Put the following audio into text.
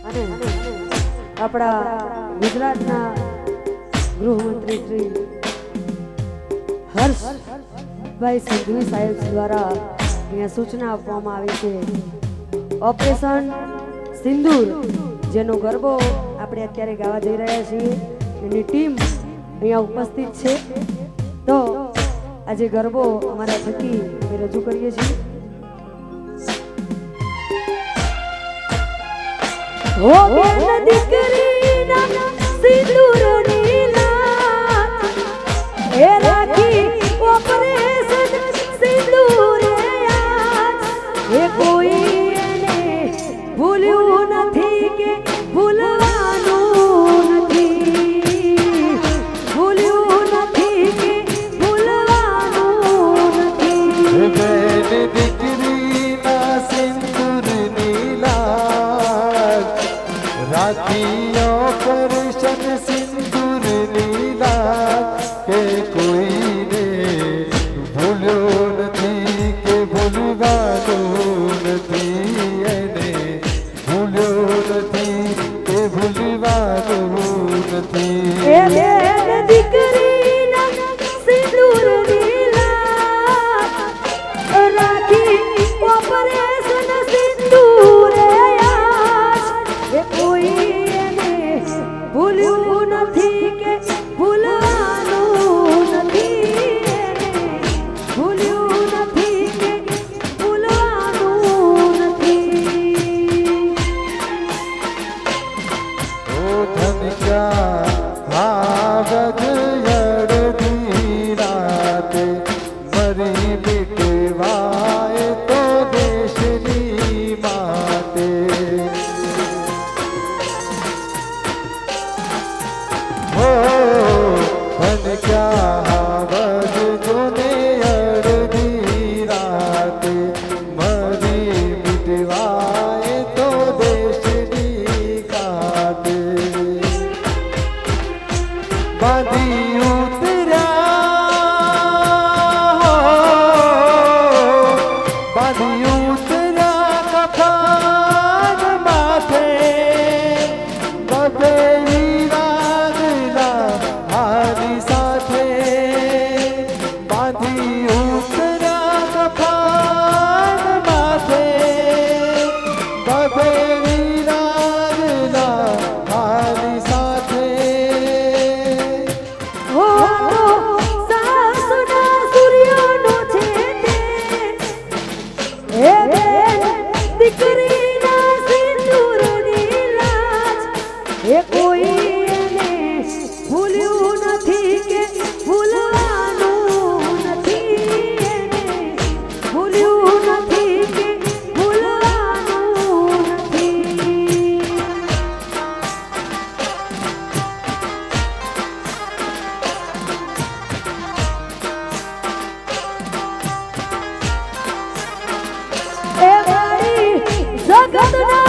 અને આપણા ગુજરાતના ગૃહમંત્રી શ્રી હર્ષભાઈ સંઘવી સાહેબ દ્વારા અહીંયા સૂચના આપવામાં આવી છે ઓપરેશન સિંદૂર, જેનો ગરબો આપણે અત્યારે ગાવા જઈ રહ્યા છીએ, એની ટીમ અહીંયા ઉપસ્થિત છે। તો આજે ગરબો અમારા થકી અમે રજૂ કરીએ છીએ। ઓ બેન દીકરીના સિંદૂરની લાજ એ રાખી ઓપરેશન સિંદૂર યાદ એ કોઈ એને ભૂલ્યું નથી કે ભૂલવાનું નથી, ભૂલ્યું નથી કે ભૂલવાનું નથી। બેન દીકરીના સિંદૂરની લાજ રાખી ઓપરેશન સિંદૂરની લાજ કે કોઈને ભૂલ્યો નથી કે ભૂલવાનું નથી, એને ભૂલ્યો નથી કે ભૂલવાનું નથી। એ બેન દીકરીના સિંદૂરની લાજ રાખી ઓપરેશન સિંદૂર યાદ એ કોઈ એને ભૂલ્યું નથી કે ભૂલવાનું નથી, ભૂલ્યું નથી કે ભૂલવાનું નથી। ઓ ધનકા ભાવજ યડધી રાતે મરી મિટવાય તો દેશની માતે। હો ધનકા ભાવજ જોને યડધી રાતે મરી મિટવાય તો દેશની કાતે। બાંધી ઉતર્યા કફન માથે બબે વિરાગના હારી સાથે। બાંધી ઉતર્યા કફન માથે બબે વિરાગના હારી સાથે। ઓ સાસુના સૂર્યનો છે તે એ બેન દીકરીના સિંદૂરની લાજ એ કોઈ એને ભૂલ્યું નથી કે ભૂલવાનું નથી, એને ભૂલ્યું નથી કે ભૂલવાનું નથી। એ મારી જગતના